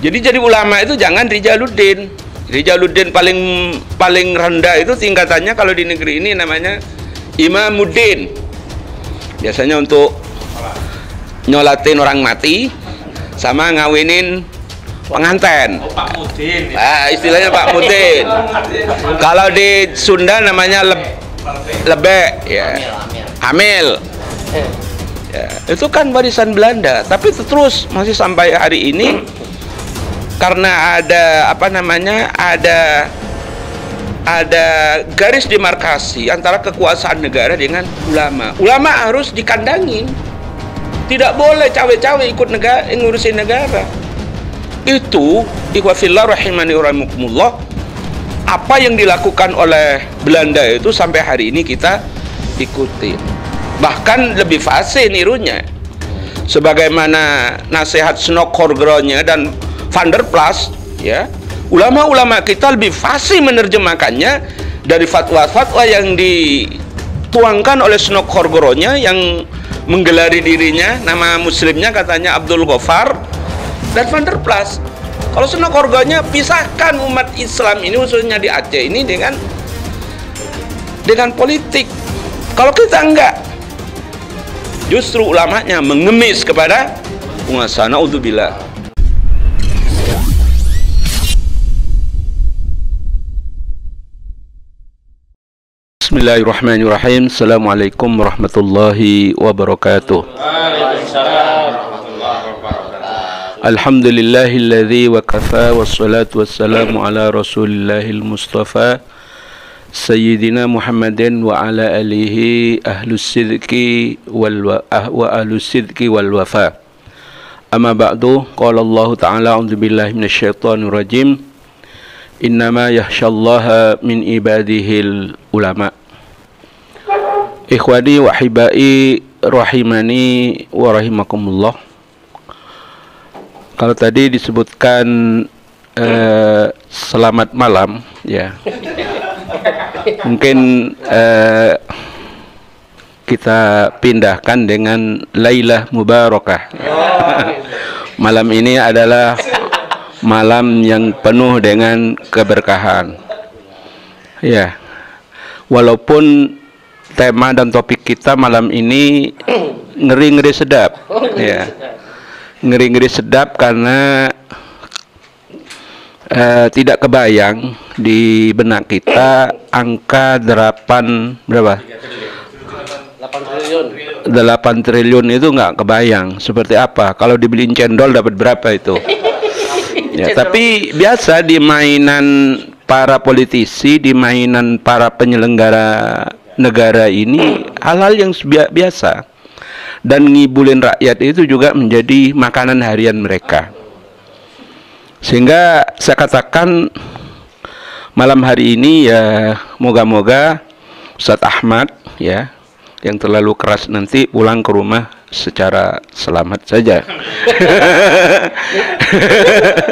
Jadi ulama itu jangan Rijaluddin. Rijaluddin paling rendah itu tingkatannya kalau di negeri ini namanya Imamuddin. Biasanya untuk nyolatin orang mati sama ngawinin penganten. Pak Mudin. Istilahnya Pak Mudin. Kalau di Sunda namanya lebek, ya. Hamil. Ya, itu kan warisan Belanda, tapi terus masih sampai hari ini karena ada ada garis demarkasi antara kekuasaan negara dengan ulama. Ulama harus dikandangin. Tidak boleh cawe-cawe ikut ngurusin negara. Itu ikhwafillah rahimani rahimakumullah, apa yang dilakukan oleh Belanda itu sampai hari ini kita ikuti. Bahkan lebih fasih nirunya. Sebagaimana nasihat Snokhorgronya dan Van der Plas, ya. Ulama-ulama kita lebih fasih menerjemahkannya dari fatwa-fatwa yang dituangkan oleh Snokhorgronya yang menggelari dirinya, nama muslimnya katanya Abdul Ghaffar, dan Van der Plas. Kalau Snokhorgronya pisahkan umat Islam ini khususnya di Aceh ini dengan politik. Kalau kita enggak, justru ulamanya mengemis kepada penguasa. Naudzubillah. Bismillahirrahmanirrahim. Assalamualaikum warahmatullahi wabarakatuh. Alhamdulillahilladzi wa kafa wassalatu wassalamu ala rasulillahil mustafa Sayyidina Muhammadin wa ala alihi ahlus sidqi wa ahlus sidqi wal wafa. Amma ba'du, qala Allah ta'ala a'udzu billahi minasyaitonir rajim. Innama yakhsyallaha min ibadihil ulama. Ikhwani wa hibai rahimani wa rahimakumullah. Kalau tadi disebutkan selamat malam, ya. Mungkin kita pindahkan dengan Lailah Mubarakah. Malam ini adalah malam yang penuh dengan keberkahan. Ya. Walaupun tema dan topik kita malam ini ngeri-ngeri sedap. Ya. Ngeri-ngeri sedap karena tidak kebayang di benak kita angka 8 triliun. 8 triliun itu nggak kebayang seperti apa. Kalau dibeliin cendol dapat berapa itu? Ya, tapi biasa di mainan para politisi, di mainan para penyelenggara negara ini hal-hal yang biasa. Dan ngibulin rakyat itu juga menjadi makanan harian mereka. Sehingga saya katakan malam hari ini ya moga-moga Ustadz Ahmad ya yang terlalu keras nanti pulang ke rumah secara selamat saja.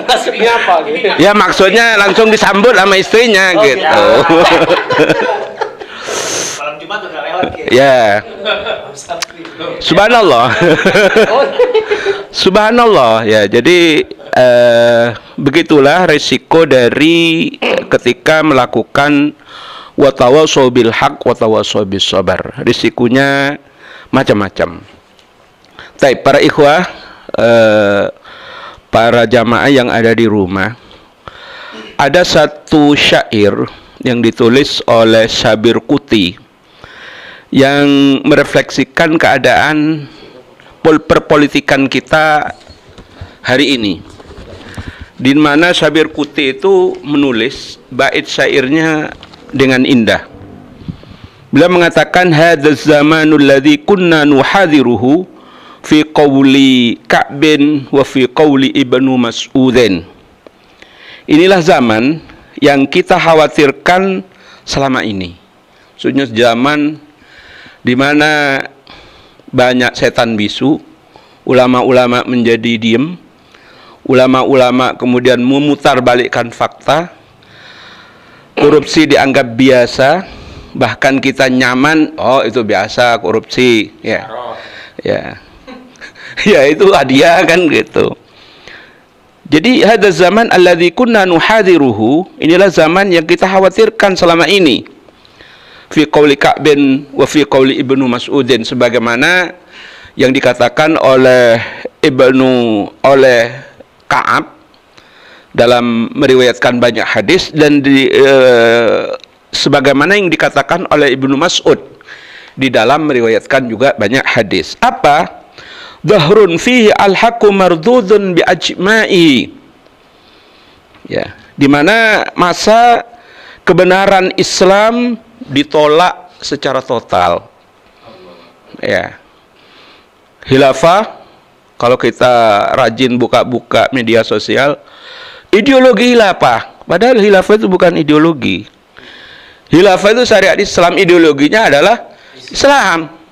Maksudnya apa gitu? Ya maksudnya langsung disambut sama istrinya gitu. Malam Jumat udah lewat gitu. Ya. Subhanallah. Subhanallah ya. Jadi begitulah resiko dari ketika melakukan watawasau bil haq watawasau bis sabar. Risikonya macam-macam. Baik, para ikhwah, para jamaah yang ada di rumah, ada satu syair yang ditulis oleh Syabir Kuti yang merefleksikan keadaan perpolitikan kita hari ini, di mana Syabir Kuti itu menulis bait syairnya dengan indah. Beliau mengatakan hadzal zamanul ladzi kunna nuhadhiruhu fi qawli Ka'bin wa fi qawli Ibnu Mas'udin. Inilah zaman yang kita khawatirkan selama ini. Maksudnya zaman di mana banyak setan bisu, ulama-ulama menjadi diem, ulama-ulama kemudian memutarbalikkan fakta, korupsi dianggap biasa, bahkan kita nyaman, oh itu biasa korupsi, ya, ya, ya itu hadiah kan gitu. Jadi hadza zaman alladzi kunna nuhadiruhu, inilah zaman yang kita khawatirkan selama ini. Fi qauli Ka'bin wa fi qauli Ibnu Mas'udin, sebagaimana yang dikatakan oleh Ka'ab dalam meriwayatkan banyak hadis, dan sebagaimana yang dikatakan oleh Ibnu Mas'ud di dalam meriwayatkan juga banyak hadis. Apa? Dhahrun fihi al-haqqu mardudun bi ajma'i. Ya, di mana masa kebenaran Islam ditolak secara total. Ya. Khilafah, kalau kita rajin buka-buka media sosial, ideologi khilafah, padahal khilafah itu bukan ideologi. Khilafah itu syariat Islam, ideologinya adalah Islam.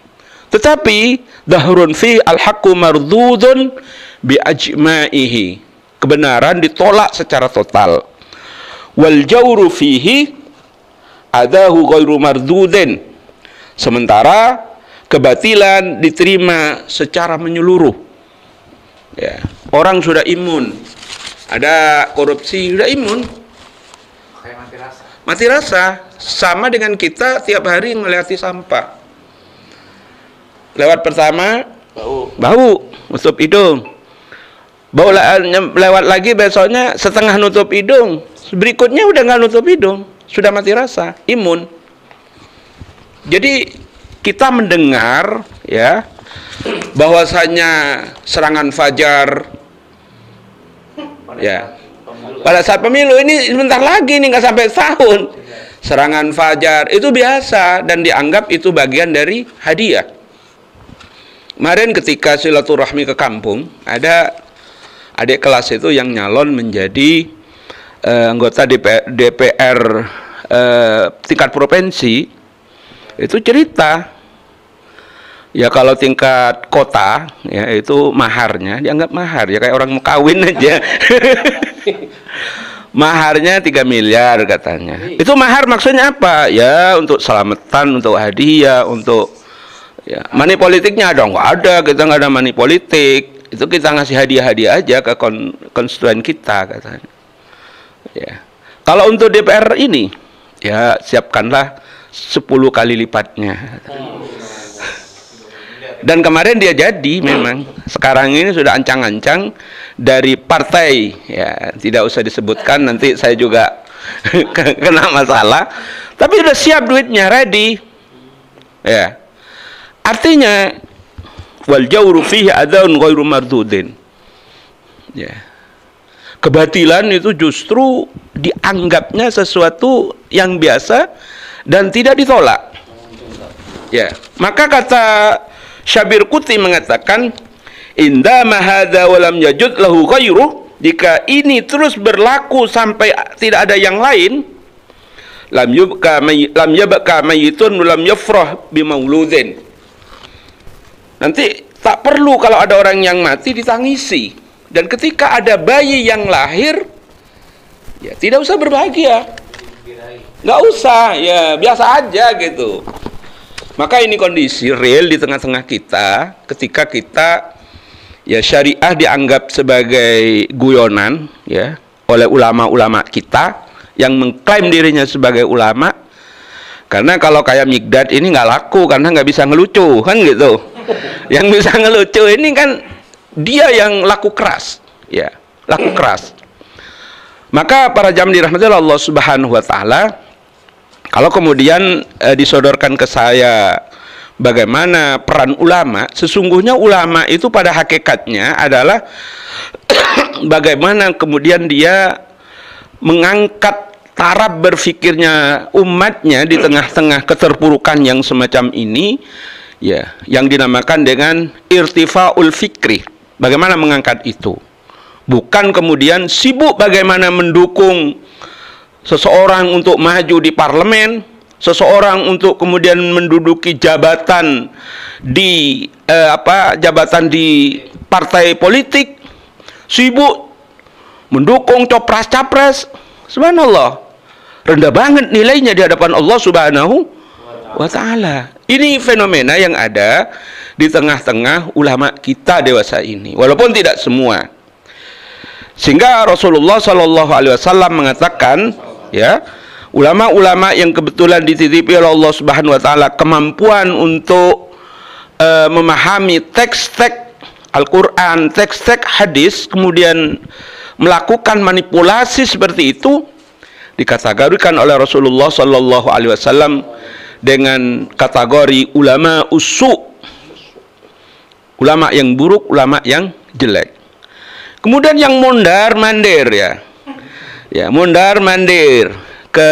Tetapi dhahrun fi al-haqqu mardudun bi ajma'ihi, kebenaran ditolak secara total. Wal jawru fihi adahu ghairu mardudin, sementara kebatilan diterima secara menyeluruh. Ya, orang sudah imun, ada korupsi sudah imun, Kayak mati rasa. mati rasa. Sama dengan kita tiap hari melewati sampah. Lewat pertama bau nutup hidung, bau lewat lagi besoknya setengah nutup hidung, berikutnya udah nggak nutup hidung, sudah mati rasa, imun. Jadi kita mendengar ya bahwasanya serangan fajar ya pada saat pemilu ini sebentar lagi nih, nggak sampai tahun, serangan fajar itu biasa dan dianggap itu bagian dari hadiah. Kemarin ketika silaturahmi ke kampung, ada adik kelas itu yang nyalon menjadi anggota DPR tingkat provinsi. Itu cerita, ya kalau tingkat kota ya itu maharnya dianggap mahar, ya kayak orang mau kawin aja. Maharnya 3 miliar katanya. Itu mahar maksudnya apa? Ya untuk selamatan, untuk hadiah, untuk ya, money politiknya ada nggak ada, kita nggak ada money politik, itu kita ngasih hadiah-hadiah aja ke konstituen kita katanya. Ya, kalau untuk DPR ini ya siapkanlah 10 kali lipatnya. Dan kemarin dia jadi, memang sekarang ini sudah ancang-ancang dari partai, ya tidak usah disebutkan, nanti saya juga kena masalah, tapi sudah siap duitnya, ready. Ya, artinya wal jawru fihi adzun ghairu mardudin. Ya, kebatilan itu justru dianggapnya sesuatu yang biasa dan tidak ditolak. Ya, maka kata Syabir Quti mengatakan, indama hadza wa lam yajud lahu ghairu, jika ini terus berlaku sampai tidak ada yang lain, lam yabqa mayitun lam yafrah bimauludin. Nanti tak perlu kalau ada orang yang mati ditangisi, dan ketika ada bayi yang lahir ya tidak usah berbahagia, nggak usah, ya biasa aja gitu. Maka ini kondisi real di tengah-tengah kita, ketika kita ya syariah dianggap sebagai guyonan ya oleh ulama-ulama kita yang mengklaim dirinya sebagai ulama. Karena kalau kayak Migdad ini nggak laku karena nggak bisa ngelucu, kan gitu. Yang bisa ngelucu ini kan dia yang laku keras, ya laku keras. Maka para jamaah dirahmati Allah Subhanahu Wa Taala, kalau kemudian disodorkan ke saya bagaimana peran ulama, sesungguhnya ulama itu pada hakikatnya adalah bagaimana kemudian dia mengangkat taraf berfikirnya umatnya di tengah-tengah keterpurukan yang semacam ini, ya, yang dinamakan dengan irtifaul fikri. Bagaimana mengangkat itu? Bukan kemudian sibuk bagaimana mendukung seseorang untuk maju di parlemen, seseorang untuk kemudian menduduki jabatan di jabatan di partai politik, sibuk mendukung capres-capres. Subhanallah, rendah banget nilainya di hadapan Allah Subhanahu wa Ta'ala. Ini fenomena yang ada di tengah-tengah ulama kita dewasa ini, walaupun tidak semua. Sehingga Rasulullah Shallallahu Alaihi Wasallam mengatakan, ya, ulama-ulama yang kebetulan dititipi oleh Allah Subhanahu Wa Taala kemampuan untuk memahami teks-teks Al-Quran, teks-teks hadis, kemudian melakukan manipulasi seperti itu, dikategorikan oleh Rasulullah Shallallahu Alaihi Wasallam dengan kategori ulama usu, ulama yang buruk, ulama yang jelek. Kemudian yang mondar mandir, ya mondar mandir ke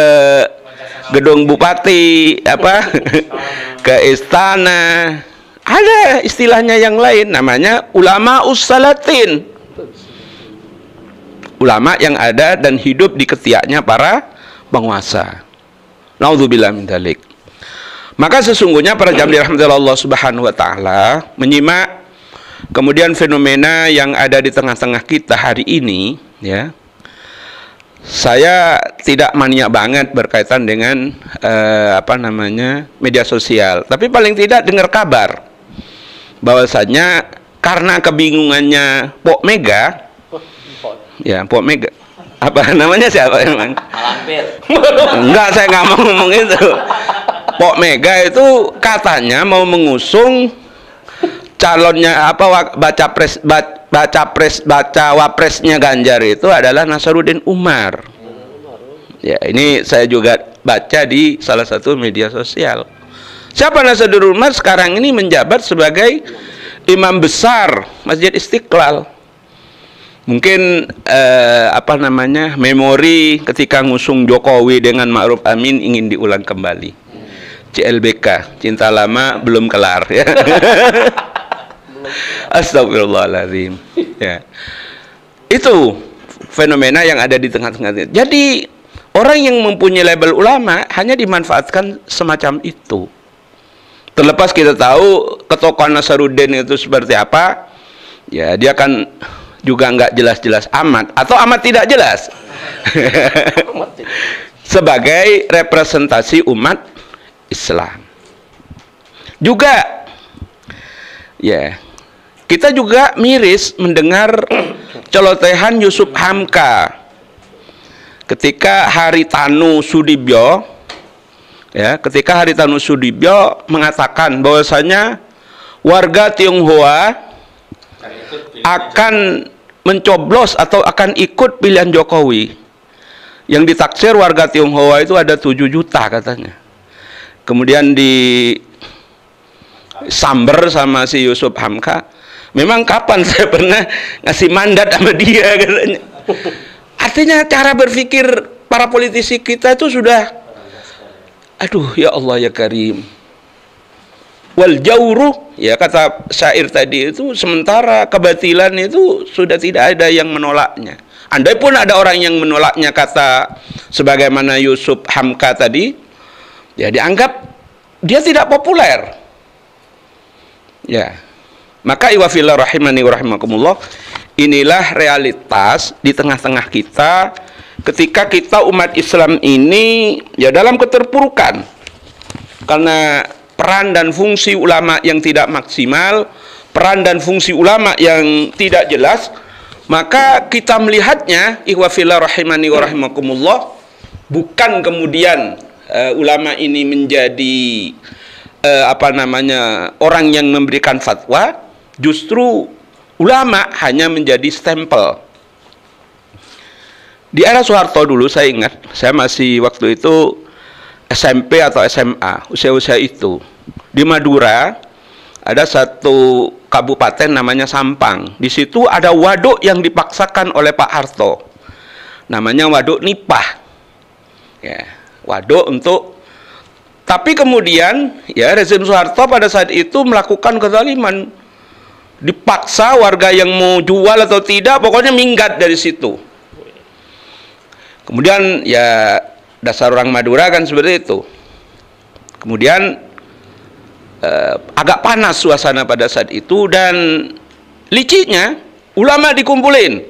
gedung bupati, ke istana. Ada istilahnya yang lain, namanya ulama ussalatin, ulama yang ada dan hidup di ketiaknya para penguasa. Naudzubillah min dzalik. Maka sesungguhnya para jamaah dirahmati Allah Subhanahu Wa Taala, menyimak kemudian fenomena yang ada di tengah-tengah kita hari ini, ya, saya tidak mania banget berkaitan dengan media sosial, tapi paling tidak dengar kabar bahwasanya karena kebingungannya Pok Mega, ya Pok Mega, apa namanya, siapa yang enggak, saya nggak mau ngomong itu. Pok Mega itu katanya mau mengusung calonnya baca wapresnya Ganjar itu adalah Nasaruddin Umar. Ya, ini saya juga baca di salah satu media sosial. Siapa Nasaruddin Umar? Sekarang ini menjabat sebagai imam besar Masjid Istiqlal. Mungkin memori ketika ngusung Jokowi dengan Ma'ruf Amin ingin diulang kembali. CLBK, cinta lama belum kelar, ya. Astagfirullahaladzim, ya. Itu fenomena yang ada di tengah-tengah. Jadi orang yang mempunyai label ulama hanya dimanfaatkan semacam itu. Terlepas kita tahu ketokohan Nasaruddin itu seperti apa, ya dia kan juga nggak jelas-jelas amat atau amat tidak jelas sebagai representasi umat Islam. Juga, ya, kita juga miris mendengar celotehan Yusuf Hamka ketika Haritanu Sudibyo, ya, ketika Haritanu Sudibyo mengatakan bahwasanya warga Tionghoa akan mencoblos atau akan ikut pilihan Jokowi. Yang ditaksir warga Tionghoa itu ada 7 juta katanya. Kemudian disamber sama si Yusuf Hamka. Memang kapan saya pernah ngasih mandat sama dia, katanya. Artinya cara berpikir para politisi kita itu sudah, aduh ya Allah ya Karim. Wal jawru, ya kata syair tadi itu, sementara kebatilan itu sudah tidak ada yang menolaknya. Andai pun ada orang yang menolaknya, kata sebagaimana Yusuf Hamka tadi, ya dianggap dia tidak populer. Ya. Maka iwafillah rahimani wa rahimakumullah, inilah realitas di tengah-tengah kita ketika kita umat Islam ini ya dalam keterpurukan karena peran dan fungsi ulama yang tidak maksimal, peran dan fungsi ulama yang tidak jelas. Maka kita melihatnya ikhwafillah rahimani wa rahimakumullah, bukan kemudian ulama ini menjadi orang yang memberikan fatwa, justru ulama hanya menjadi stempel. Di era Soeharto dulu saya ingat, saya masih waktu itu SMP atau SMA, usia-usia itu. Di Madura ada satu kabupaten namanya Sampang. Di situ ada waduk yang dipaksakan oleh Pak Harto. Namanya Waduk Nipah. Ya, waduk untuk, tapi kemudian ya rezim Soeharto pada saat itu melakukan kezaliman. Dipaksa warga yang mau jual atau tidak, pokoknya minggat dari situ. Kemudian ya dasar orang Madura kan seperti itu. Kemudian agak panas suasana pada saat itu, dan liciknya ulama dikumpulin.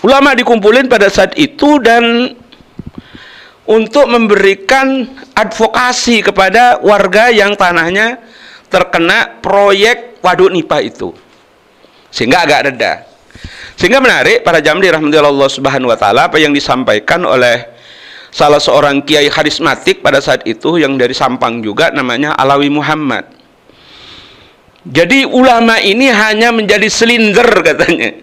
Ulama dikumpulin pada saat itu dan untuk memberikan advokasi kepada warga yang tanahnya terkena proyek waduk Nipah itu, sehingga agak reda. Sehingga menarik para jamaah dirahmati Allah Subhanahu wa taala apa yang disampaikan oleh salah seorang kiai karismatik pada saat itu yang dari Sampang juga, namanya Alawi Muhammad. Jadi ulama ini hanya menjadi silinder katanya.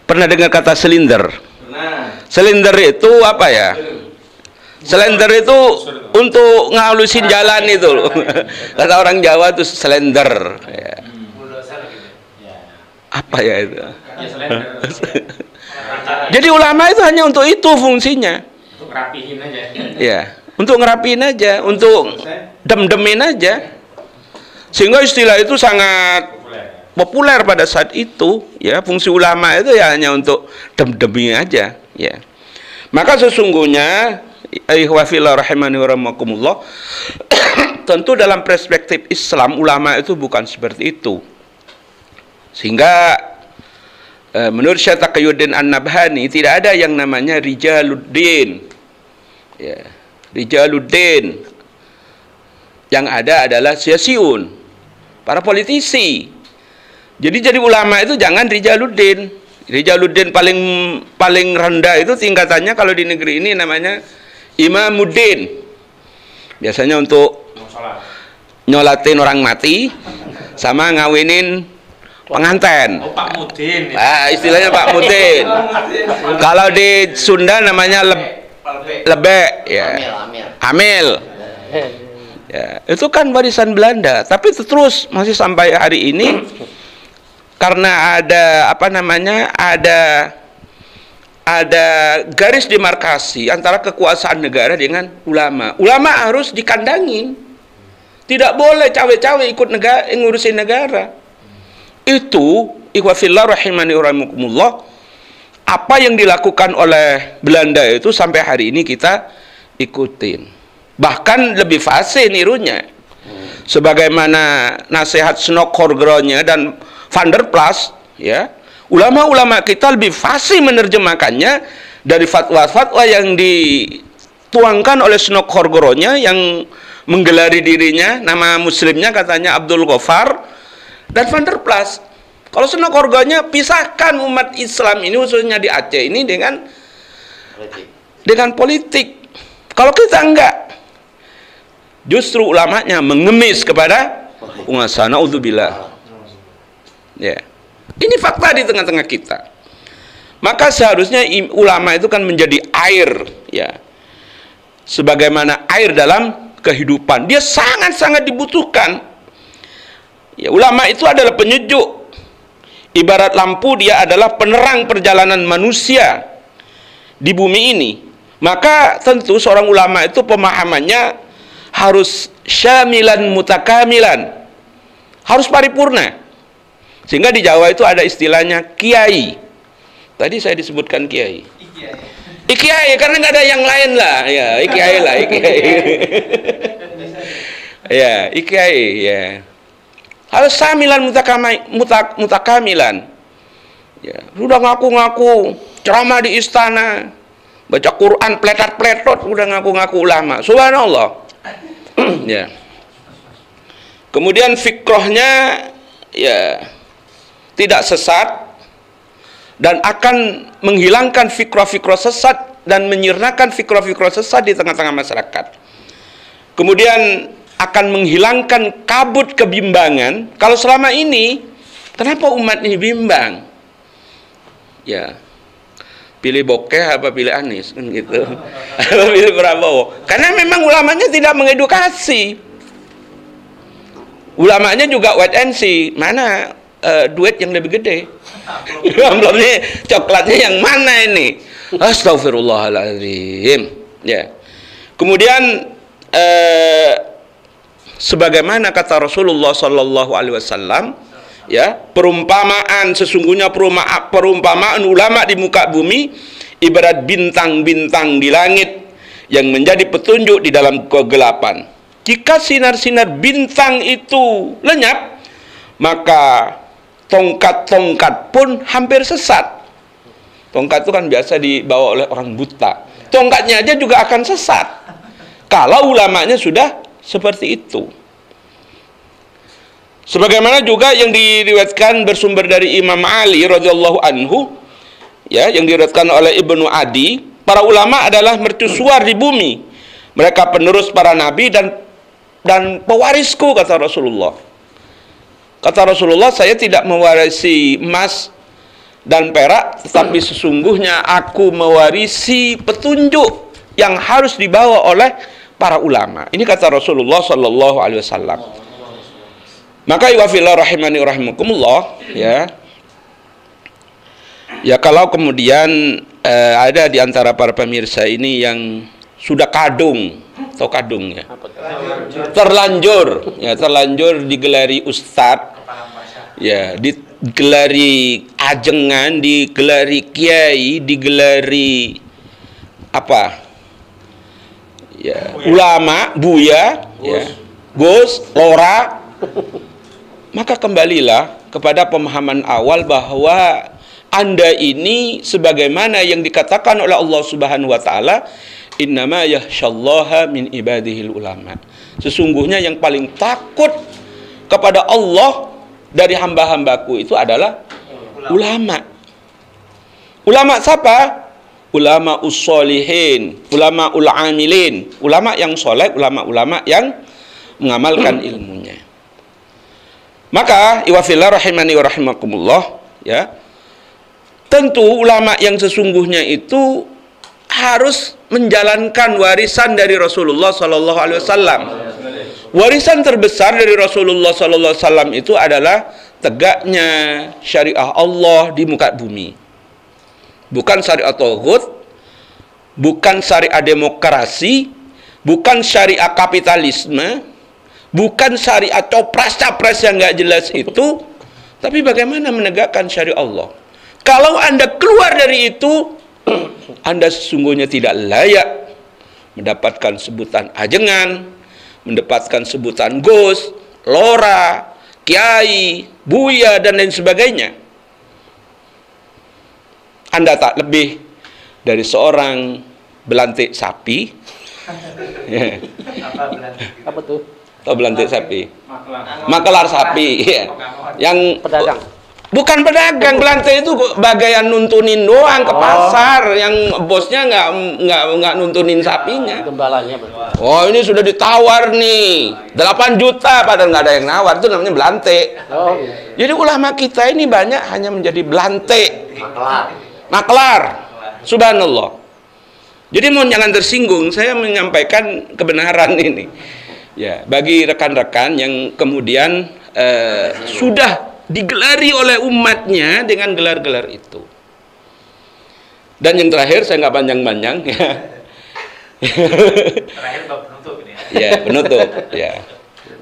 Pernah dengar kata silinder? Silinder itu apa ya? Silinder itu untuk ngalusin jalan itu loh. Kata orang Jawa itu silinder. Ya. Apa ya itu? Jadi ulama itu hanya untuk itu fungsinya. Untuk ngerapihin aja. Ya, untuk ngerapihin aja, untuk dem-demin aja. Sehingga istilah itu sangat populer pada saat itu, ya. Fungsi ulama itu ya hanya untuk dem-demin aja, ya. Maka sesungguhnya ihwafillah rahimani wa rahimakumullah, tentu dalam perspektif Islam ulama itu bukan seperti itu. Sehingga menurut Syekh Taqiyuddin An-Nabhani tidak ada yang namanya rijaluddin. Ya, rijaluddin. Yang ada adalah siyasiun, para politisi. Jadi ulama itu jangan rijaluddin. Rijaluddin paling rendah itu tingkatannya kalau di negeri ini namanya imamuddin. Biasanya untuk nyolatin orang mati sama ngawinin penganten. Oh, Pak Mudin. Ah, istilahnya Pak Mudin. Kalau di Sunda namanya lebek, ya. Hamil. Ya, itu kan warisan Belanda, tapi terus masih sampai hari ini karena ada apa namanya? Ada garis demarkasi antara kekuasaan negara dengan ulama. Ulama harus dikandangin. Tidak boleh cawe-cawe ikut ngurusin negara. Itu ikhwafillah rahimani wa rahimakumullah, apa yang dilakukan oleh Belanda itu sampai hari ini kita ikutin. Bahkan lebih fasih nirunya. Sebagaimana nasihat Snokhorgronya dan Van der Plas, ya. Ulama-ulama kita lebih fasih menerjemahkannya dari fatwa-fatwa yang dituangkan oleh Snokhorgronya yang menggelari dirinya, nama muslimnya katanya Abdul Ghaffar, dan Van der Plas. Kalau Snokhorgronya pisahkan umat Islam ini khususnya di Aceh ini dengan politik. Kalau kita enggak, justru ulamanya mengemis kepada penguasa. Naudzubillah. Ya. Ini fakta di tengah-tengah kita. Maka seharusnya ulama itu kan menjadi air, ya. Sebagaimana air dalam kehidupan. Dia sangat-sangat dibutuhkan. Ya, ulama itu adalah penyejuk. Ibarat lampu, dia adalah penerang perjalanan manusia di bumi ini. Maka tentu seorang ulama itu pemahamannya harus syamilan mutakamilan. Harus paripurna. Sehingga di Jawa itu ada istilahnya kiai. Tadi saya disebutkan kiai. Ikiai, karena nggak ada yang lain lah. Ya, ikiai lah, ikiai. Ya, ikiai, ya. Harus samilan mutakamilan. Ya, sudah ngaku-ngaku ceramah di istana, baca Quran pletot-pletot, udah ngaku-ngaku ulama. Subhanallah. Ya. Kemudian fikrohnya ya tidak sesat dan akan menghilangkan fikroh-fikroh sesat dan menyirnakan fikroh-fikroh sesat di tengah-tengah masyarakat. Kemudian akan menghilangkan kabut kebimbangan. Kalau selama ini kenapa umat ini bimbang? Ya, pilih Bokeh apa pilih Anies kan gitu. Apa pilih Prabowo? Karena memang ulamanya tidak mengedukasi. Ulamanya juga wait and see, mana duit yang lebih gede. Amplopnya coklatnya yang mana ini? Astagfirullahaladzim. Ya. Kemudian sebagaimana kata Rasulullah Sallallahu Alaihi Wasallam, ya, perumpamaan sesungguhnya perumpamaan ulama di muka bumi ibarat bintang-bintang di langit yang menjadi petunjuk di dalam kegelapan. Jika sinar-sinar bintang itu lenyap, maka tongkat-tongkat pun hampir sesat. Tongkat itu kan biasa dibawa oleh orang buta. Tongkatnya aja juga akan sesat kalau ulamanya sudah seperti itu. Sebagaimana juga yang diriwayatkan bersumber dari Imam Ali radhiyallahu anhu, ya, yang diriwayatkan oleh Ibnu Adi, para ulama adalah mercusuar di bumi. Mereka penerus para nabi dan pewarisku, kata Rasulullah. Kata Rasulullah, saya tidak mewarisi emas dan perak, tetapi sesungguhnya aku mewarisi petunjuk yang harus dibawa oleh para ulama. Ini kata Rasulullah sallallahu alaihi wasallam. Maka iwafillah rahimani rahimakumullah, ya. Ya, kalau kemudian ada di antara para pemirsa ini yang sudah kadung atau kadung, ya, terlanjur digelari ustadz, ya, digelari ajengan, digelari kiai, digelari apa, ya, ulama, buya, ya, gus, lora, maka kembalilah kepada pemahaman awal bahwa Anda ini sebagaimana yang dikatakan oleh Allah Subhanahu wa taala, innama yakhsyallaha min ibadihil ulama. Sesungguhnya yang paling takut kepada Allah dari hamba-hambaku itu adalah ulama. Ulama siapa? Ulama ussolihin, ulama ulamilin, ulama yang soleh, ulama-ulama yang mengamalkan ilmunya. Maka iwafillah rahimani wa rahimakumullah, ya, tentu ulama yang sesungguhnya itu harus menjalankan warisan dari Rasulullah sallallahu alaihi wasallam. Warisan terbesar dari Rasulullah sallallahu alaihi wasallam itu adalah tegaknya syariah Allah di muka bumi. Bukan syariat tauhid, bukan syariat demokrasi, bukan syariat kapitalisme, bukan syariat copras-capres yang nggak jelas itu, tapi bagaimana menegakkan syariat Allah. Kalau Anda keluar dari itu, Anda sesungguhnya tidak layak mendapatkan sebutan ajengan, mendapatkan sebutan gus, lora, kiai, buya, dan lain sebagainya. Anda tak lebih dari seorang belantik sapi. Apa tuh? Atau belantik sapi? Makelar sapi. Ya. Yang pedagang. Bukan pedagang, belantik itu bagian nuntunin doang ke pasar, yang bosnya nggak nuntunin sapinya. Gembalanya betul. Oh, ini sudah ditawar nih 8 juta padahal nggak ada yang nawar, itu namanya belantik. Oh. Jadi ulama kita ini banyak hanya menjadi belantik, maklar. Subhanallah. Jadi mohon jangan tersinggung, saya menyampaikan kebenaran ini. Ya, bagi rekan-rekan yang kemudian sudah digelari oleh umatnya dengan gelar-gelar itu. Dan yang terakhir, saya nggak panjang-panjang, ya. Terakhir penutup ini ya. Ya, penutup, ya.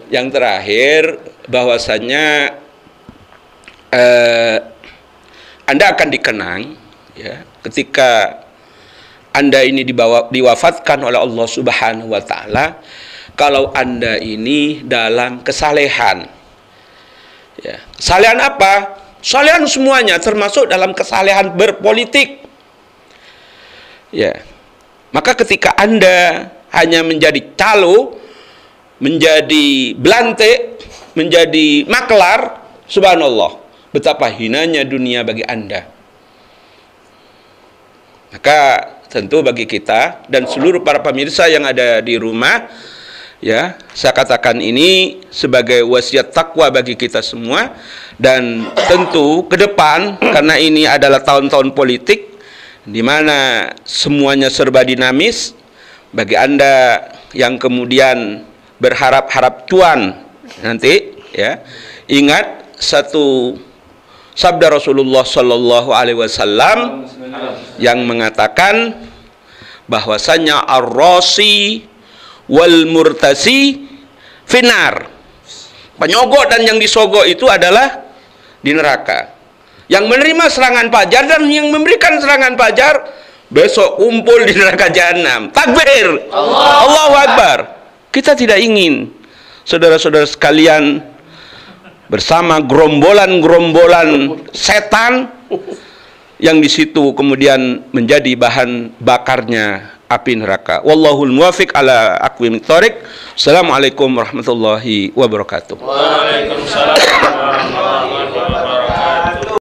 Yang terakhir, bahwasannya Anda akan dikenang, ya, ketika Anda ini diwafatkan oleh Allah Subhanahu wa taala, kalau Anda ini dalam kesalehan. Ya. Kesalehan apa? Kesalehan semuanya, termasuk dalam kesalehan berpolitik. Ya. Maka ketika Anda hanya menjadi calo, menjadi belantik, menjadi maklar, subhanallah, betapa hinanya dunia bagi Anda. Maka tentu bagi kita dan seluruh para pemirsa yang ada di rumah, ya, saya katakan ini sebagai wasiat takwa bagi kita semua. Dan tentu ke depan, karena ini adalah tahun-tahun politik di mana semuanya serba dinamis, bagi Anda yang kemudian berharap-harap cuan nanti, ya, ingat satu sabda Rasulullah sallallahu alaihi wasallam yang mengatakan bahwasanya ar-rasi wal murtasi finar. Penyogok dan yang disogok itu adalah di neraka. Yang menerima serangan fajar dan yang memberikan serangan fajar besok kumpul di neraka jahanam. Takbir. Allahu Akbar. Kita tidak ingin saudara-saudara sekalian bersama gerombolan-gerombolan setan yang di situ kemudian menjadi bahan bakarnya api neraka. Wallahul muwafiq ala aqwamit thoriq. Assalamualaikum warahmatullahi wabarakatuh. Waalaikumsalam warahmatullahi wabarakatuh.